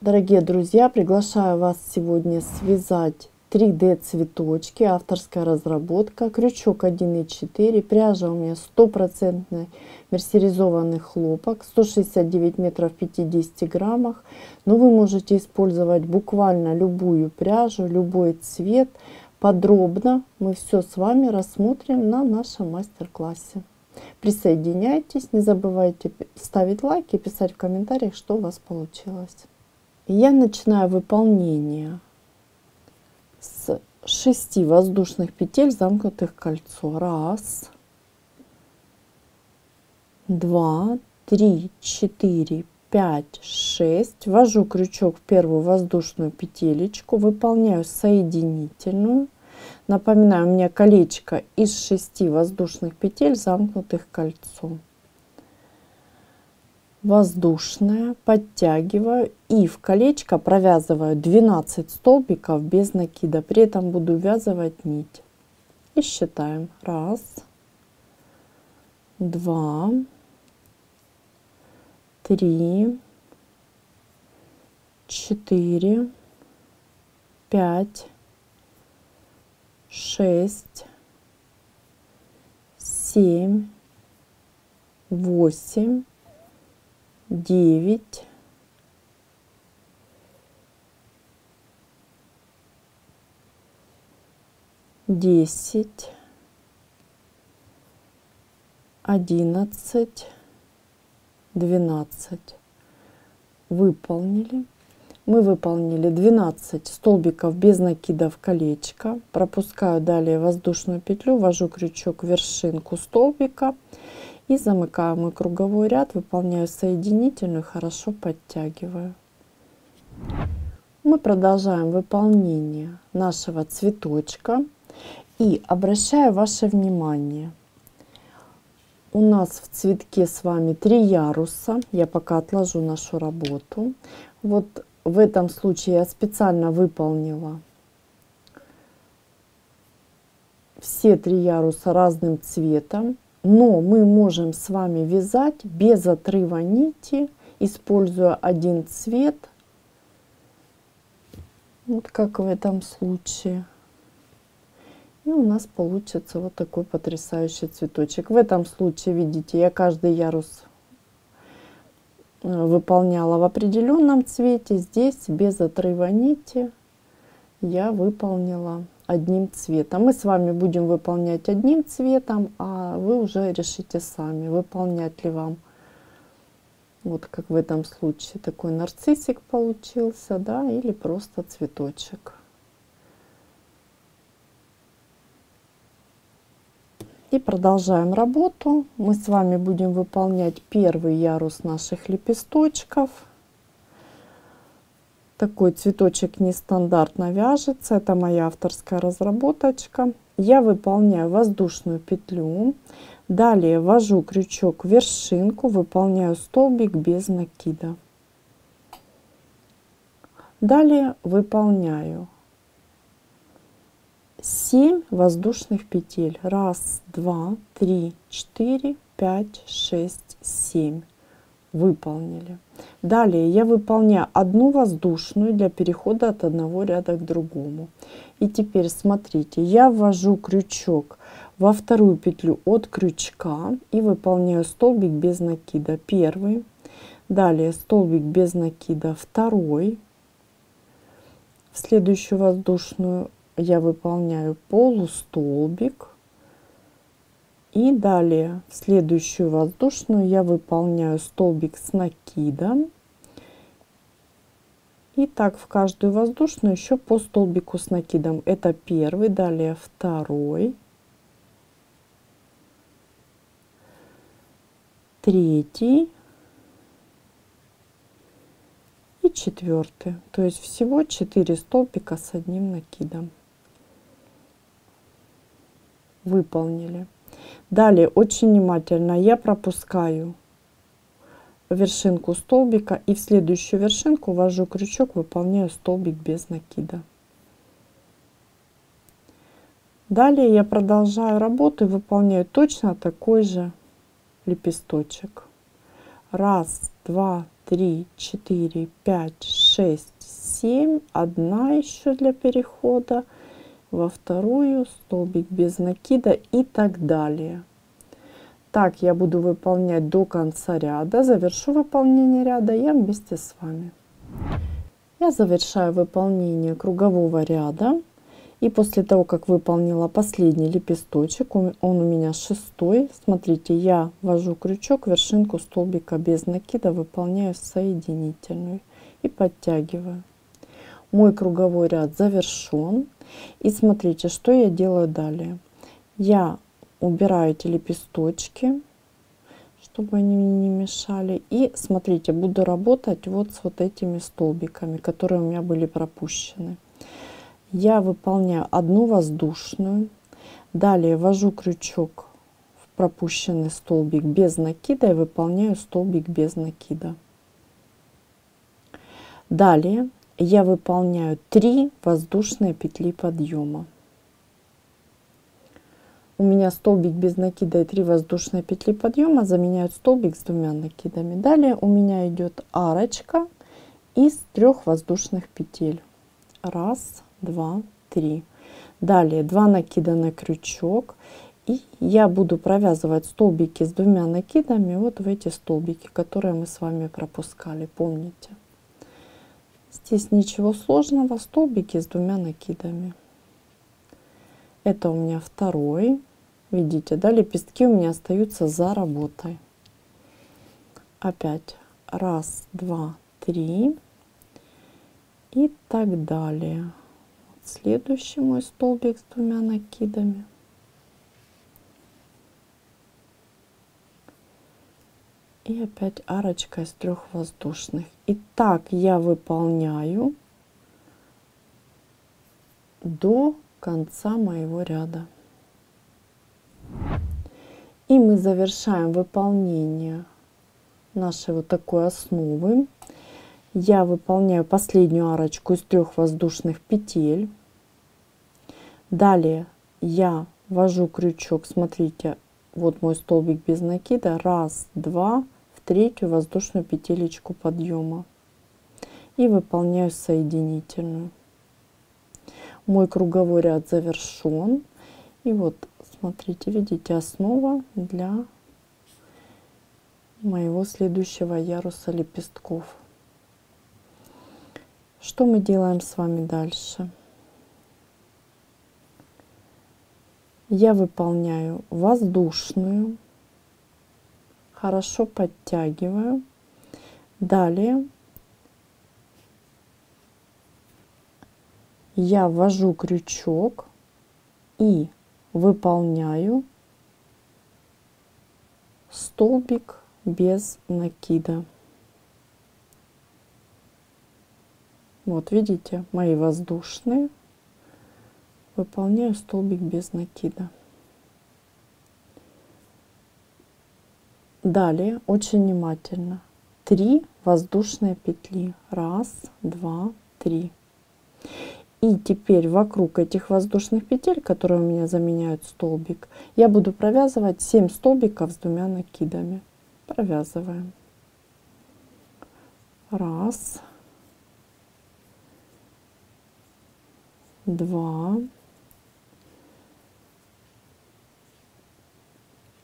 Дорогие друзья, приглашаю вас сегодня связать 3D цветочки, авторская разработка, крючок 1,4, пряжа у меня 100% мерсеризованный хлопок, 169 метров в 50 граммах. Но вы можете использовать буквально любую пряжу, любой цвет. Подробно мы все с вами рассмотрим на нашем мастер-классе. Присоединяйтесь, не забывайте ставить лайки и писать в комментариях, что у вас получилось. Я начинаю выполнение с 6 воздушных петель, замкнутых в кольцо. 1, 2, 3, 4, 5, 6. Ввожу крючок в первую воздушную петелечку, выполняю соединительную. Напоминаю, у меня колечко из 6 воздушных петель, замкнутых в кольцо. Воздушная, подтягиваю и в колечко провязываю 12 столбиков без накида. При этом буду ввязывать нить. И считаем. 1, 2, 3, 4, 5, 6, 7, 8, 9, 10, 11, 12. Выполнили. Мы выполнили 12 столбиков без накида в колечко. Пропускаю далее воздушную петлю, ввожу крючок в вершинку столбика и замыкаю мой круговой ряд, выполняю соединительную, хорошо подтягиваю. Мы продолжаем выполнение нашего цветочка и обращаю ваше внимание. У нас в цветке с вами 3 яруса. Я пока отложу нашу работу. Вот в этом случае я специально выполнила все 3 яруса разным цветом. Но мы можем с вами вязать без отрыва нити, используя один цвет, вот как в этом случае. И у нас получится вот такой потрясающий цветочек. В этом случае, видите, я каждый ярус выполняла в определенном цвете. Здесь без отрыва нити я выполнила одним цветом. Мы с вами будем выполнять одним цветом, а вы уже решите сами, выполнять ли вам. Вот как в этом случае такой нарциссик получился, да, или просто цветочек. И продолжаем работу. Мы с вами будем выполнять первый ярус наших лепесточков. Такой цветочек нестандартно вяжется. Это моя авторская разработочка. Я выполняю воздушную петлю. Далее ввожу крючок в вершинку, выполняю столбик без накида. Далее выполняю 7 воздушных петель. 1, 2, 3, 4, 5, 6, 7. Выполнили. Далее я выполняю одну воздушную для перехода от одного ряда к другому. И теперь смотрите, я ввожу крючок во вторую петлю от крючка и выполняю столбик без накида. Первый. Далее столбик без накида. Второй. В следующую воздушную я выполняю полустолбик. И далее в следующую воздушную я выполняю столбик с накидом. И так в каждую воздушную еще по столбику с накидом. Это первый, далее второй, третий и четвертый. То есть всего 4 столбика с одним накидом. Выполнили. Далее очень внимательно я пропускаю вершинку столбика и в следующую вершинку ввожу крючок, выполняю столбик без накида. Далее я продолжаю работу и выполняю точно такой же лепесточек. 1, 2, 3, 4, 5, 6, 7. Одна еще для перехода во вторую, столбик без накида и так далее. Так я буду выполнять до конца ряда. Завершу выполнение ряда я вместе с вами. Я завершаю выполнение кругового ряда. И после того, как выполнила последний лепесточек, он у меня 6-й, смотрите, я ввожу крючок, вершинку столбика без накида, выполняю соединительную и подтягиваю. Мой круговой ряд завершен. И смотрите, что я делаю далее. Я убираю эти лепесточки, чтобы они мне не мешали. И смотрите, буду работать вот с вот этими столбиками, которые у меня были пропущены. Я выполняю одну воздушную, далее ввожу крючок в пропущенный столбик без накида и выполняю столбик без накида. Далее я выполняю 3 воздушные петли подъема. У меня столбик без накида и 3 воздушные петли подъема заменяют столбик с 2 накидами. Далее у меня идет арочка из 3 воздушных петель. 1, 2, 3. Далее 2 накида на крючок. И я буду провязывать столбики с 2 накидами вот в эти столбики, которые мы с вами пропускали. Помните? Здесь ничего сложного. Столбики с 2 накидами. Это у меня второй. Видите, да, лепестки у меня остаются за работой. Опять 1, 2, 3. И так далее. Следующий мой столбик с 2 накидами. И опять арочка из 3 воздушных. И так я выполняю до конца моего ряда. И мы завершаем выполнение нашей вот такой основы. Я выполняю последнюю арочку из 3 воздушных петель. Далее я ввожу крючок, смотрите, вот мой столбик без накида, 1, 2, в 3-ю воздушную петелечку подъема и выполняю соединительную. Мой круговой ряд завершен. И вот смотрите, видите, основа для моего следующего яруса лепестков. Что мы делаем с вами дальше? Я выполняю воздушную, хорошо подтягиваю. Далее я ввожу крючок и выполняю столбик без накида. Вот видите, мои воздушные. Выполняю столбик без накида. Далее очень внимательно. 3 воздушные петли. 1, 2, 3. И теперь вокруг этих воздушных петель, которые у меня заменяют столбик, я буду провязывать 7 столбиков с 2 накидами. Провязываем. 1, 2,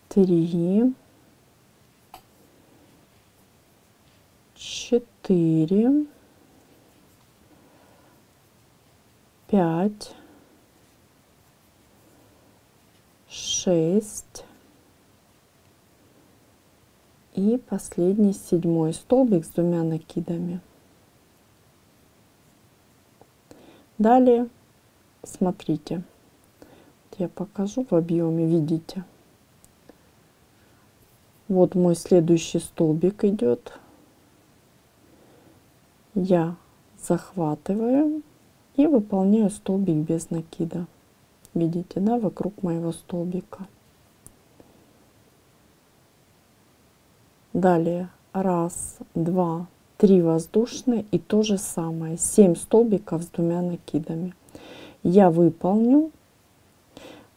3, 4, 5, 6 и последний 7-й столбик с 2 накидами. Далее смотрите, я покажу в объеме, видите, вот мой следующий столбик идет, я захватываю и выполняю столбик без накида, видите, да, вокруг моего столбика. Далее 1, 2, 3 воздушные и то же самое, 7 столбиков с 2 накидами. Я выполню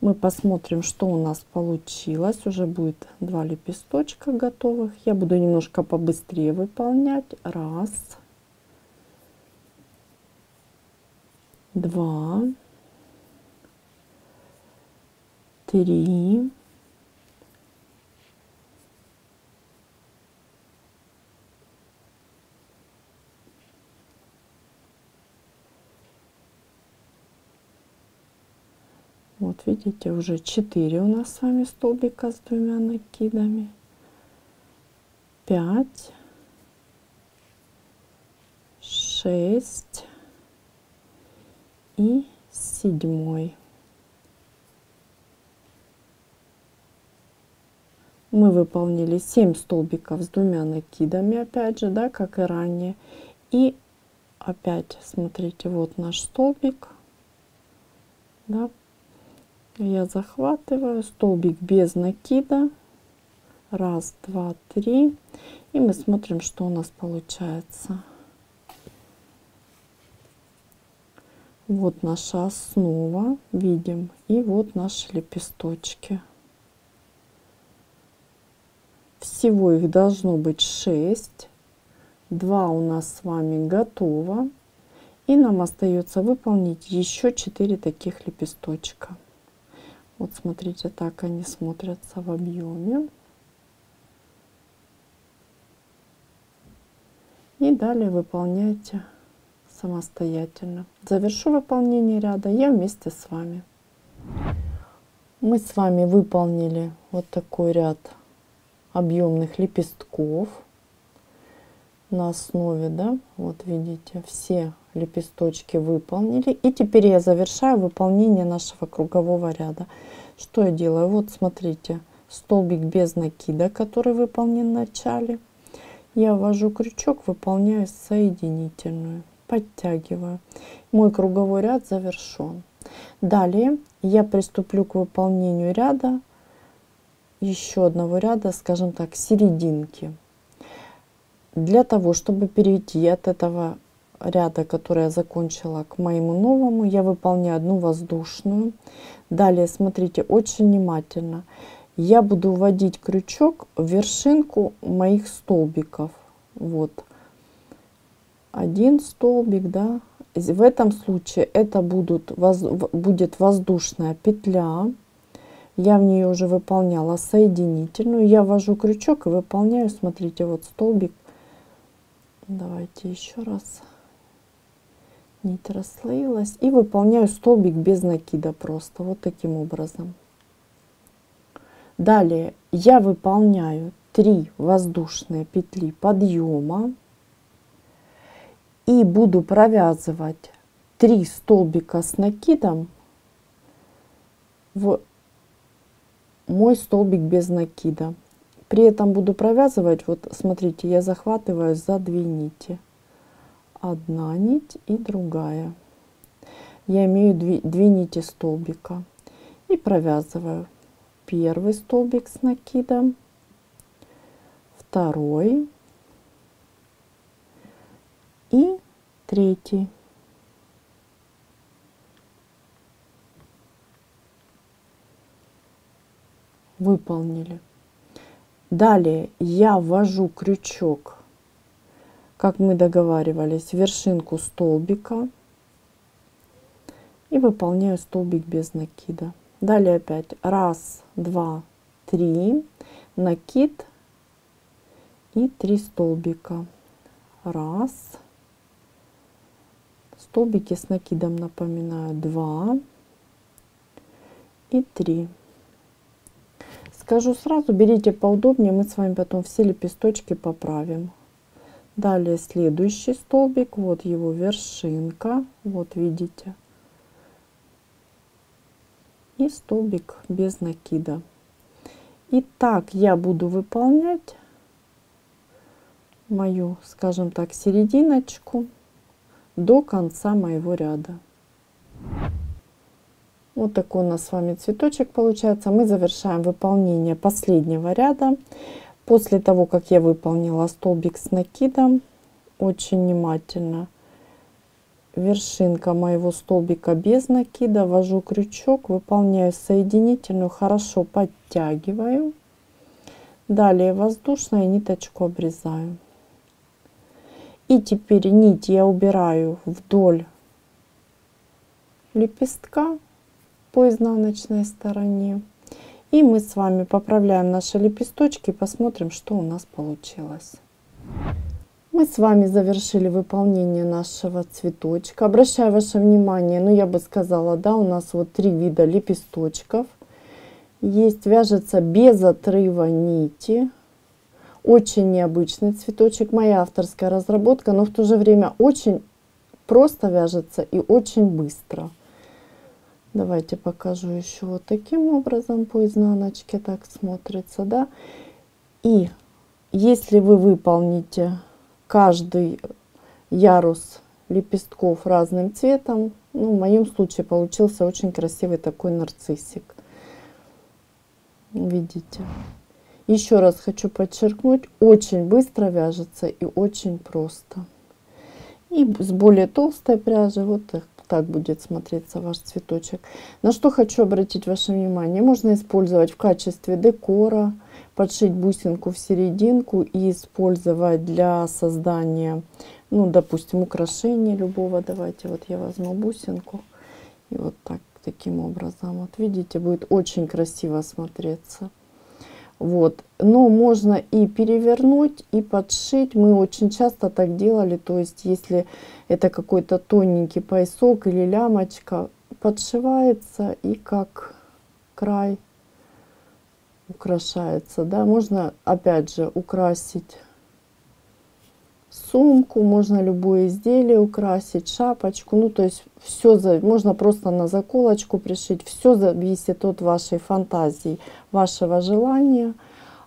Мы посмотрим, что у нас получилось. Уже будет 2 лепесточка готовых. Я буду немножко побыстрее выполнять. 1, 2, 3, 4. Вот видите, уже 4 у нас с вами столбика с 2 накидами. 5, 6 и 7. Мы выполнили 7 столбиков с 2 накидами, опять же, да, как и ранее. И опять смотрите, вот наш столбик, да, я захватываю столбик без накида. 1, 2, 3. И мы смотрим, что у нас получается. Вот наша основа, видим, и вот наши лепесточки. Всего их должно быть 6. 2 у нас с вами готово. И нам остается выполнить еще 4 таких лепесточка. Вот смотрите, так они смотрятся в объеме. И далее выполняйте самостоятельно. Завершу выполнение ряда я вместе с вами. Мы с вами выполнили вот такой ряд объемных лепестков на основе, да, вот видите, все лепесточки выполнили. И теперь я завершаю выполнение нашего кругового ряда. Что я делаю? Вот смотрите, столбик без накида, который выполнен в начале. Я ввожу крючок, выполняю соединительную, подтягиваю. Мой круговой ряд завершен. Далее я приступлю к выполнению ряда, еще одного ряда, скажем так, серединки. Для того, чтобы перейти от этого ряда, который я закончила, к моему новому, я выполняю 1 воздушную. Далее смотрите очень внимательно. Я буду вводить крючок в вершинку моих столбиков. Вот 1 столбик, да. В этом случае это будет воздушная петля. Я в нее уже выполняла соединительную. Я ввожу крючок и выполняю, смотрите, вот столбик. Давайте еще раз. Нить расслоилась. И выполняю столбик без накида просто. Вот таким образом. Далее я выполняю 3 воздушные петли подъема. И буду провязывать 3 столбика с накидом в мой столбик без накида. При этом буду провязывать, вот смотрите, я захватываю за 2 нити. 1 нить и другая. Я имею 2 нити столбика. И провязываю 1 столбик с накидом, 2 и 3. Выполнили. Далее я ввожу крючок, как мы договаривались, в вершинку столбика и выполняю столбик без накида. Далее опять 1, 2, 3, накид и 3 столбика. 1, столбики с накидом, напоминаю, 2 и 3. Скажу сразу, берите поудобнее, мы с вами потом все лепесточки поправим. Далее следующий столбик, вот его вершинка, вот видите. И столбик без накида. И так я буду выполнять мою, скажем так, серединочку до конца моего ряда. Вот такой у нас с вами цветочек получается. Мы завершаем выполнение последнего ряда. После того, как я выполнила столбик с накидом, очень внимательно вершинка моего столбика без накида, ввожу крючок, выполняю соединительную, хорошо подтягиваю. Далее воздушная, ниточку обрезаю. И теперь нить я убираю вдоль лепестка по изнаночной стороне. И мы с вами поправляем наши лепесточки и посмотрим, что у нас получилось. Мы с вами завершили выполнение нашего цветочка. Обращаю ваше внимание, ну я бы сказала, да, у нас вот 3 вида лепесточков. Есть, вяжется без отрыва нити. Очень необычный цветочек, моя авторская разработка, но в то же время очень просто вяжется и очень быстро. Давайте покажу еще вот таким образом по изнаночке, так смотрится, да. И если вы выполните каждый ярус лепестков разным цветом, ну, в моем случае получился очень красивый такой нарциссик. Видите? Еще раз хочу подчеркнуть, очень быстро вяжется и очень просто. И с более толстой пряжи вот так будет смотреться ваш цветочек. На что хочу обратить ваше внимание. Можно использовать в качестве декора, подшить бусинку в серединку и использовать для создания, ну, допустим, украшения любого. Давайте вот я возьму бусинку и вот так, таким образом. Вот видите, будет очень красиво смотреться. Вот, но можно и перевернуть, и подшить. Мы очень часто так делали, то есть если это какой-то тоненький поясок или лямочка, подшивается и как край украшается, да. Можно опять же украсить сумку, можно любое изделие украсить, шапочку, ну то есть все, можно просто на заколочку пришить. Все зависит от вашей фантазии, вашего желания.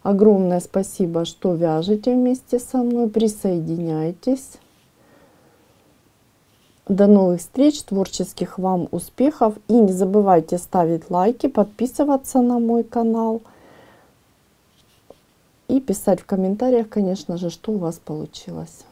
Огромное спасибо, что вяжете вместе со мной, присоединяйтесь. До новых встреч, творческих вам успехов, и не забывайте ставить лайки, подписываться на мой канал и писать в комментариях, конечно же, что у вас получилось.